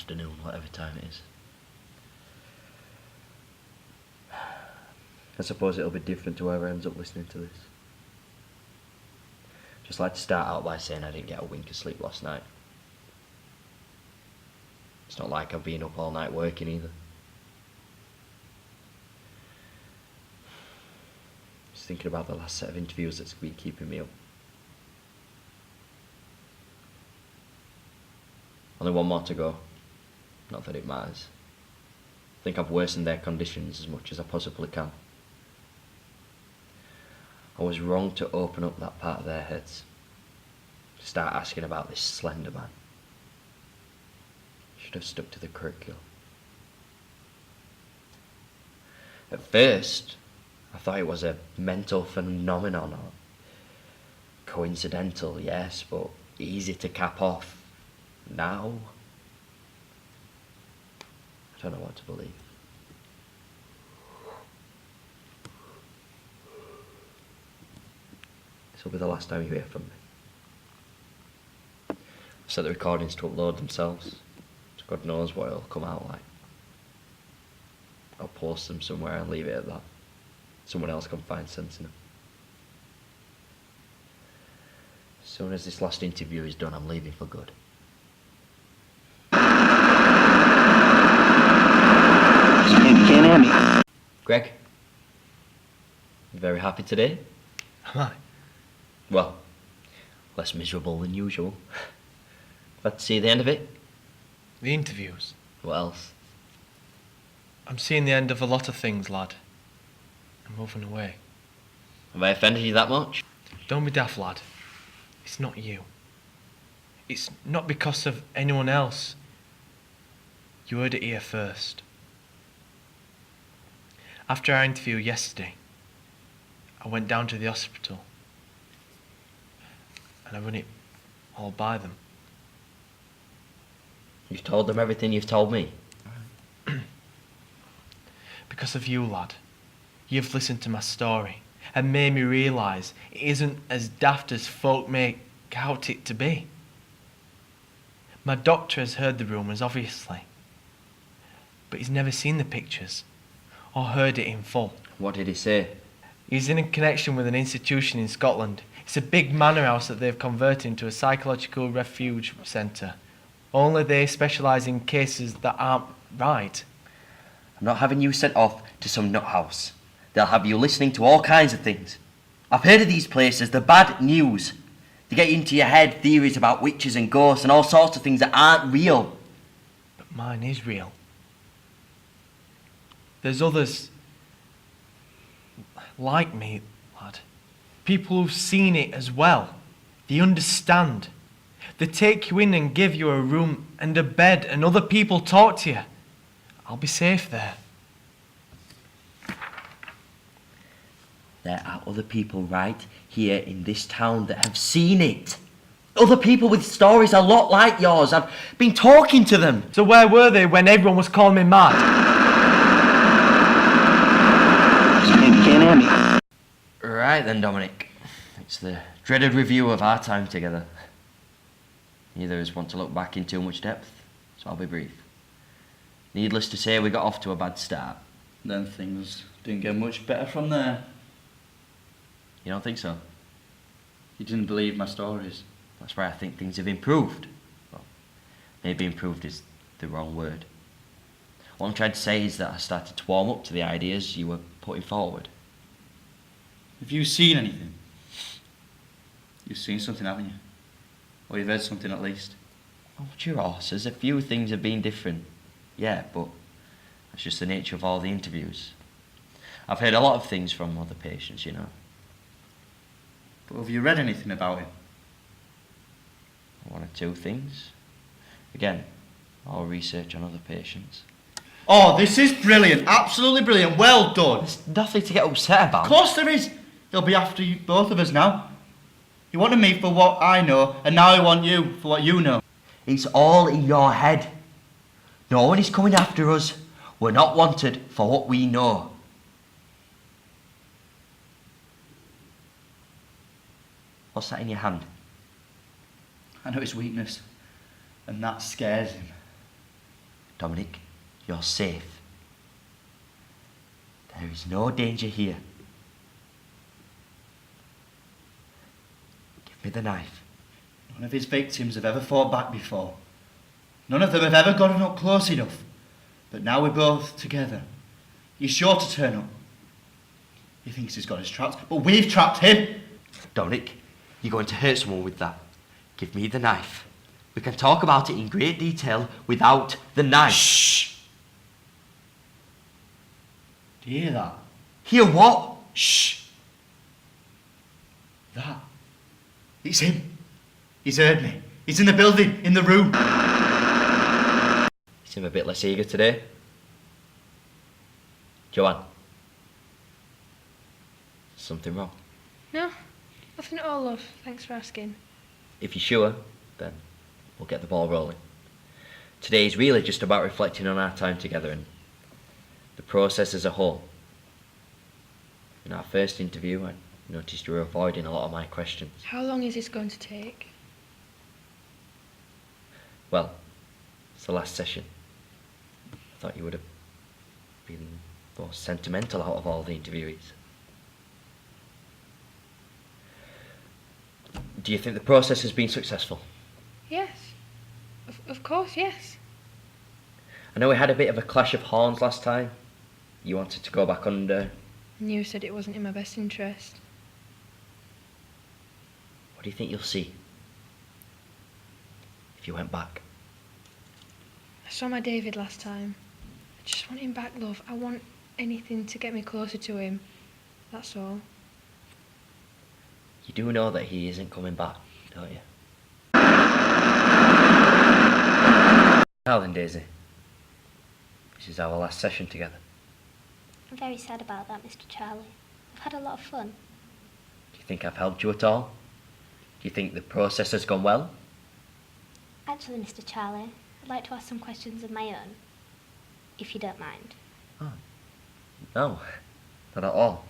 afternoon, whatever time it is. I suppose it'll be different to whoever ends up listening to this. Just like to start out by saying I didn't get a wink of sleep last night. It's not like I've been up all night working either. Just thinking about the last set of interviews that's been keeping me up. Only one more to go. Not that it matters. I think I've worsened their conditions as much as I possibly can. I was wrong to open up that part of their heads. To start asking about this Slender man. Should have stuck to the curriculum. At first, I thought it was a mental phenomenon or coincidental, yes, but easy to cap off. Now, I don't know what to believe. This will be the last time you hear from me. I've set the recordings to upload themselves, so God knows what it'll come out like. I'll post them somewhere and leave it at that. Someone else can find sense in them. As soon as this last interview is done, I'm leaving for good. You can't hear me. Greg, you very happy today? Am I? Well, less miserable than usual. Glad to see the end of it. The interviews. What else? I'm seeing the end of a lot of things, lad. I'm moving away. Have I offended you that much? Don't be daft, lad. It's not you. It's not because of anyone else. You heard it here first. After our interview yesterday, I went down to the hospital and I run it all by them. You've told them everything you've told me. Because of you, lad. You've listened to my story and made me realise it isn't as daft as folk make out it to be. My doctor has heard the rumours, obviously, but he's never seen the pictures or heard it in full. What did he say? He's in a connection with an institution in Scotland. It's a big manor house that they've converted into a psychological refuge centre. Only they specialise in cases that aren't right. I'm not having you sent off to some nut house. They'll have you listening to all kinds of things. I've heard of these places, the bad news. They get into your head theories about witches and ghosts and all sorts of things that aren't real. But mine is real. There's others like me, lad. People who've seen it as well. They understand. They take you in and give you a room and a bed and other people talk to you. I'll be safe there. There are other people right here in this town that have seen it. Other people with stories a lot like yours. I've been talking to them. So where were they when everyone was calling me mad? You can't hear me. Right then, Dominic. It's the dreaded review of our time together. Neither of us want to look back in too much depth, so I'll be brief. Needless to say, we got off to a bad start. Then things didn't get much better from there. You don't think so? You didn't believe my stories. That's why I think things have improved. Well, maybe improved is the wrong word. What I'm trying to say is that I started to warm up to the ideas you were putting forward. Have you seen anything? You've seen something, haven't you? Or you've heard something at least. Oh, your horses, a few things have been different. Yeah, but that's just the nature of all the interviews. I've heard a lot of things from other patients, you know. But have you read anything about it? One or two things. Again, all research on other patients. Oh, this is brilliant. Absolutely brilliant. Well done. There's nothing to get upset about. Of course there is. He'll be after you, both of us now. He wanted me for what I know, and now he wants you for what you know. It's all in your head. No one is coming after us. We're not wanted for what we know. What's that in your hand? I know his weakness, and that scares him. Dominic, you're safe. There is no danger here. Give me the knife. None of his victims have ever fought back before. None of them have ever gotten up close enough. But now we're both together. He's sure to turn up. He thinks he's got us trapped, but we've trapped him. Dominic, you're going to hurt someone with that. Give me the knife. We can talk about it in great detail without the knife. Shh! Do you hear that? Hear what? Shh! That. It's him. He's heard me. He's in the building, in the room. You seem a bit less eager today. Joanne? Something wrong? No, nothing at all, love. Thanks for asking. If you're sure, then we'll get the ball rolling. Today is really just about reflecting on our time together and the process as a whole. In our first interview, I noticed you were avoiding a lot of my questions. How long is this going to take? Well, it's the last session. I thought you would have been most sentimental out of all the interviewees. Do you think the process has been successful? Yes. Of course, yes. I know we had a bit of a clash of horns last time. You wanted to go back under. And you said it wasn't in my best interest. What do you think you'll see if you went back? I saw my David last time. I just want him back, love. I want anything to get me closer to him. That's all. You do know that he isn't coming back, don't you? Now then, Daisy. This is our last session together. I'm very sad about that, Mr. Charlie. I've had a lot of fun. Do you think I've helped you at all? Do you think the process has gone well? Actually, Mr. Charlie, I'd like to ask some questions of my own, if you don't mind. Oh. No, not at all.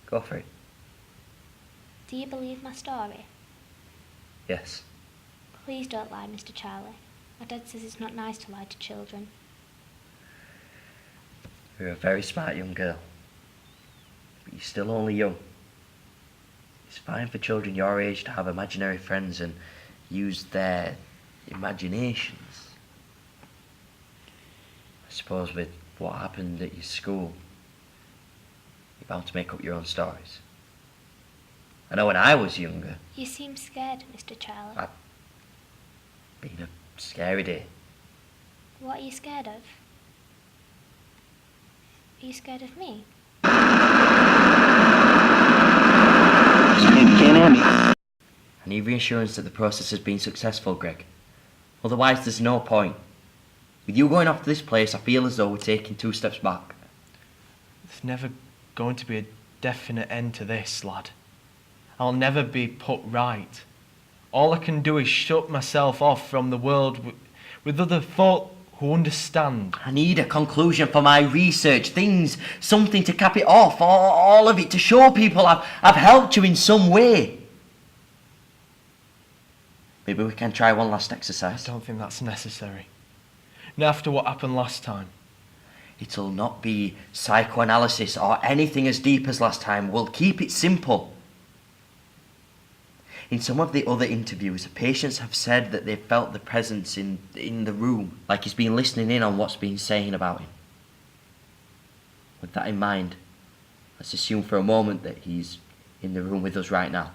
Go for it. Do you believe my story? Yes. Please don't lie, Mr. Charlie. My dad says it's not nice to lie to children. You're a very smart young girl. But you're still only young. It's fine for children your age to have imaginary friends and use their imaginations. I suppose with what happened at your school, you're bound to make up your own stories. I know when I was younger, You seem scared, Mr. Charlie. been a scary day. What are you scared of? Are you scared of me? You can't have me. I need reassurance that the process has been successful, Greg. Otherwise, there's no point. With you going off to this place, I feel as though we're taking 2 steps back. There's never going to be a definite end to this, lad. I'll never be put right. All I can do is shut myself off from the world with other folk who understand. I need a conclusion for my research, something to cap it off, all of it, to show people I've helped you in some way. Maybe we can try one last I exercise. don't think that's necessary. Not after what happened last time. It'll not be psychoanalysis or anything as deep as last time. We'll keep it simple. In some of the other interviews, patients have said that they've felt the presence in the room, like he's been listening in on what's been saying about him. With that in mind, let's assume for a moment that he's in the room with us right now.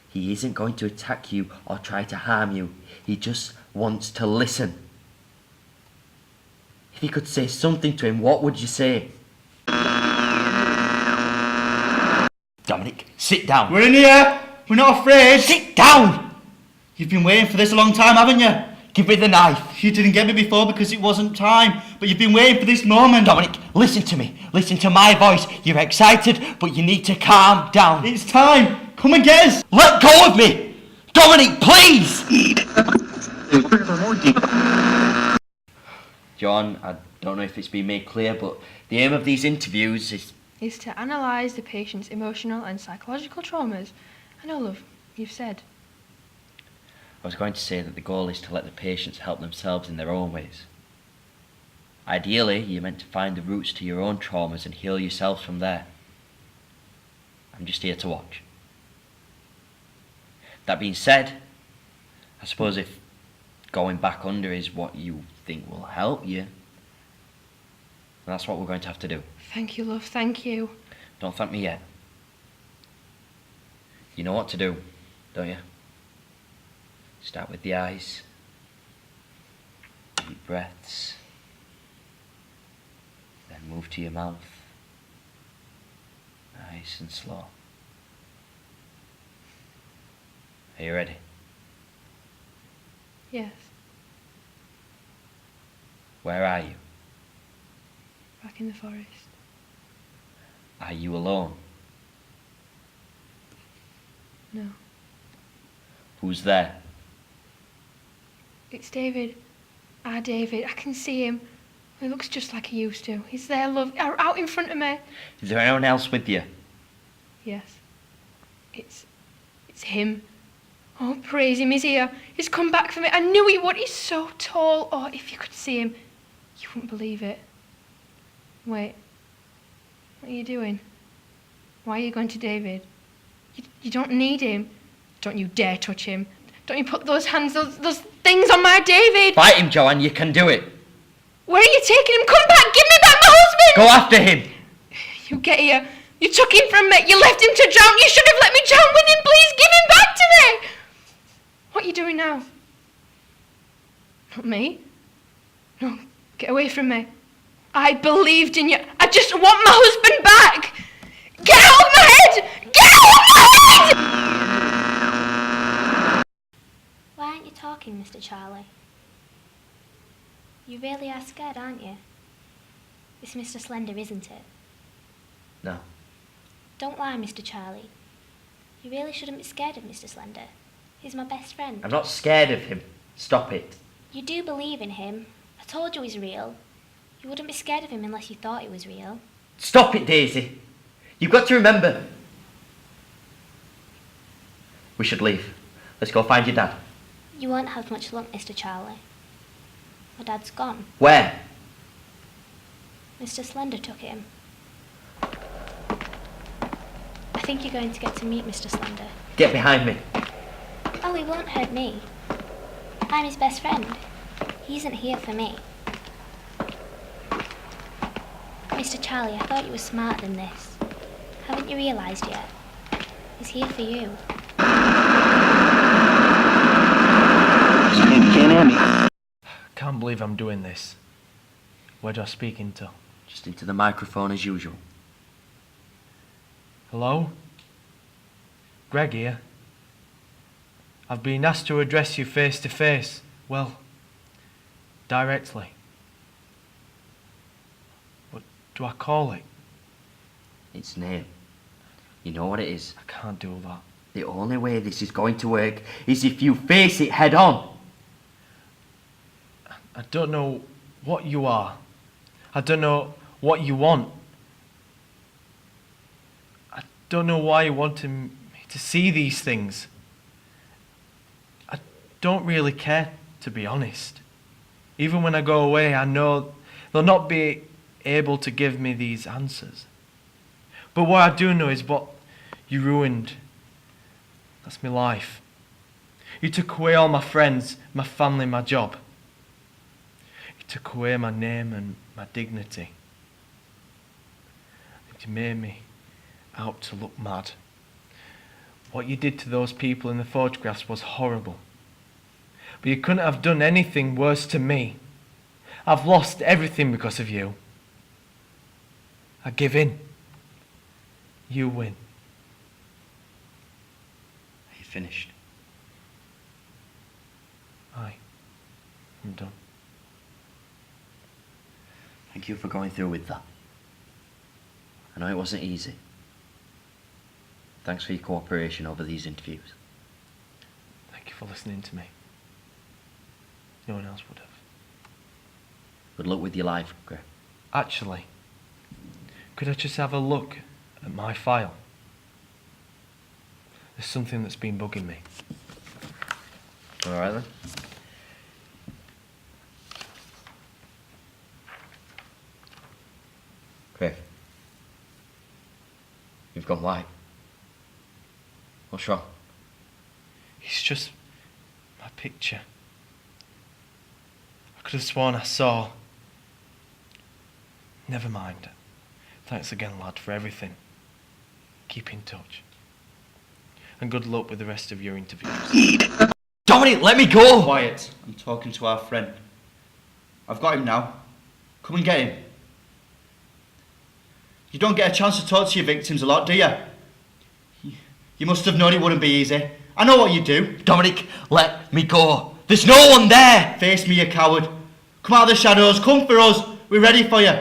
He isn't going to attack you or try to harm you. He just wants to listen. If you could say something to him, what would you say? Dominic, sit down. We're in here! We're not afraid! Sit down! You've been waiting for this a long time, haven't you? Give me the knife. You didn't get me before because it wasn't time, but you've been waiting for this moment. Dominic, listen to me. Listen to my voice. You're excited, but you need to calm down. It's time! Come and get us! Let go of me! Dominic, please! John, I don't know if it's been made clear, but the aim of these interviews Is to analyse the patient's emotional and psychological traumas. I know, love, you've said. I was going to say that the goal is to let the patients help themselves in their own ways. Ideally, you're meant to find the roots to your own traumas and heal yourselves from there. I'm just here to watch. That being said, I suppose if going back under is what you think will help you, that's what we're going to have to do. Thank you, love, thank you. Don't thank me yet. You know what to do, don't you? Start with the eyes. Deep breaths. Then move to your mouth. Nice and slow. Are you ready? Yes, Where are you? back in the forest. Are you alone? No. Who's there? It's David. David. I can see him. He looks just like he used to. He's there, love, out in front of me. Is there anyone else with you? Yes. It's him. Oh, praise him, he's here. He's come back for me. I knew he would. He's so tall. Oh, if you could see him, you wouldn't believe it. Wait. What are you doing? Why are you going to David? You don't need him. Don't you dare touch him. Don't you put those hands, those things on my David. Fight him, Joanne. You can do it. Where are you taking him? Come back. Give me back my husband. Go after him. You get here. You took him from me. You left him to drown. You should have let me drown with him. Please give him back to me. What are you doing now? Not me. No, get away from me. I believed in you. I just want my husband back. Get out of my head! Get out of my head! Why aren't you talking, Mr. Charlie? You really are scared, aren't you? It's Mr. Slender, isn't it? No. Don't lie, Mr. Charlie. You really shouldn't be scared of Mr. Slender. He's my best friend. I'm not scared of him. Stop it. You do believe in him. I told you he's real. You wouldn't be scared of him unless you thought he was real. Stop it, Daisy. You've got to remember. We should leave. Let's go find your dad. You won't have much luck, Mr. Charlie. My dad's gone. Where? Mr. Slender took him. I think you're going to get to meet Mr. Slender. Get behind me. Oh, he won't hurt me. I'm his best friend. He isn't here for me. Mr. Charlie, I thought you were smarter than this. Haven't you realised yet? He's here for you. You can't hear me. Can't believe I'm doing this. Where do I speak into? Just into the microphone as usual. Hello? Greg here. I've been asked to address you face to face. Well, directly. What do I call it? Its name. You know what it is. I can't do that. The only way this is going to work is if you face it head on. I don't know what you are. I don't know what you want. I don't know why you want me to see these things. I don't really care, to be honest. Even when I go away, I know they'll not be able to give me these answers. But what I do know is what you ruined. That's my life. You took away all my friends, my family, my job. You took away my name and my dignity. And you made me out to look mad. What you did to those people in the photographs was horrible. But you couldn't have done anything worse to me. I've lost everything because of you. I give in. You win. Are you finished? Aye, I'm done. Thank you for going through with that. I know it wasn't easy. Thanks for your cooperation over these interviews. Thank you for listening to me. No one else would have. Good luck with your life, Greg. Actually, could I just have a look at my file? There's something that's been bugging me. Alright then. Griff. You've gone white. What's wrong? It's just my picture. I could have sworn I saw. Never mind. Thanks again, lad, for everything. Keep in touch. And good luck with the rest of your interviews. Dominic, let me go! Quiet. I'm talking to our friend. I've got him now. Come and get him. You don't get a chance to talk to your victims a lot, do you? You must have known it wouldn't be easy. I know what you do. Dominic, let me go. There's no one there! Face me, you coward. Come out of the shadows. Come for us. We're ready for you.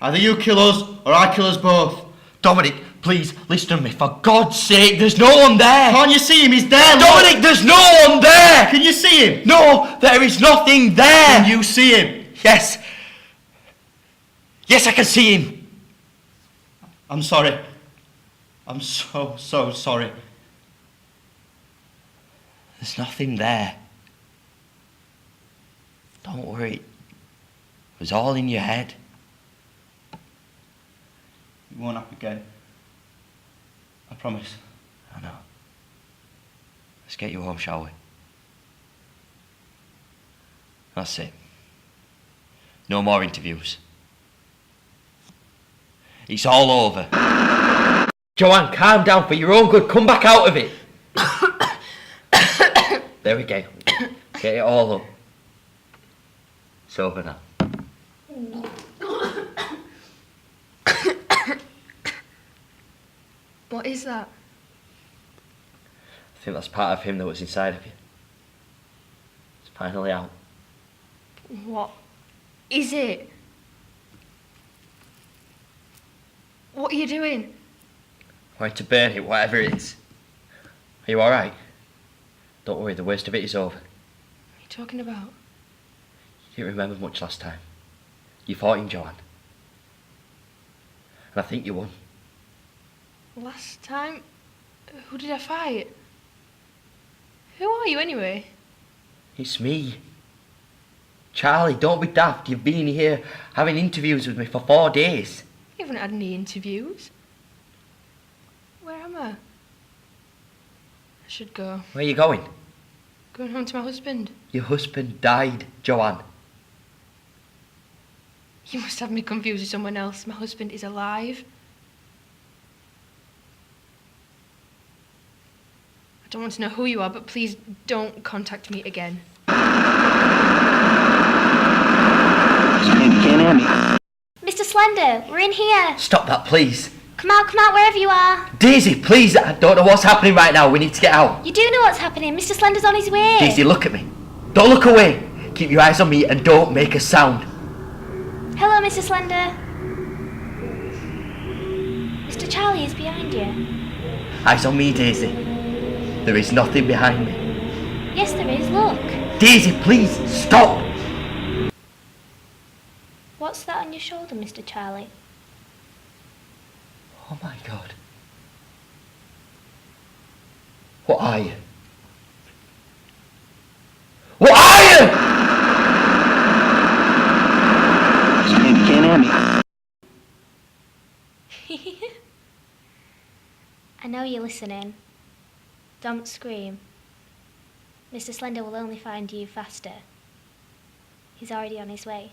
Either you kill us or I kill us both. Dominic, please listen to me. For God's sake, there's no one there! Can't you see him? He's there. Dominic, look. there's no one there! Can you see him? No, there is nothing there! Can you see him? Yes. Yes, I can see him. I'm sorry. I'm so sorry. There's nothing there. Don't worry. It was all in your head. It won't happen again. I promise. I know. Let's get you home, shall we? That's it. No more interviews. It's all over. Joanne, calm down for your own good. Come back out of it. There we go. Get it all up. It's over now. What is that? I think that's part of him that was inside of you. It's finally out. What is it? What are you doing? I'm going to burn it, whatever it is. Are you alright? Don't worry, the worst of it is over. What are you talking about? You didn't remember much last time. You fought him, Joanne. And I think you won. Last time? Who did I fight? Who are you anyway? It's me. Charlie, don't be daft. You've been here having interviews with me for 4 days. You haven't had any interviews. Where am I? I should go. Where are you going? Going home to my husband. Your husband died, Joanne. You must have me confused with someone else. My husband is alive. I don't want to know who you are, but please don't contact me again. You can't hear me. Mr. Slender, we're in here. Stop that, please. Come out, wherever you are. Daisy, please. I don't know what's happening right now. We need to get out. You do know what's happening. Mr. Slender's on his way. Daisy, look at me. Don't look away. Keep your eyes on me and don't make a sound. Hello, Mr. Slender. Mr. Charlie is behind you. Eyes on me, Daisy. There is nothing behind me. Yes, there is. Look. Daisy, please, stop. What's that on your shoulder, Mr. Charlie? Oh my God. What are you? What are you? You can't hear me. I know you're listening. Don't scream. Mr. Slender will only find you faster. He's already on his way.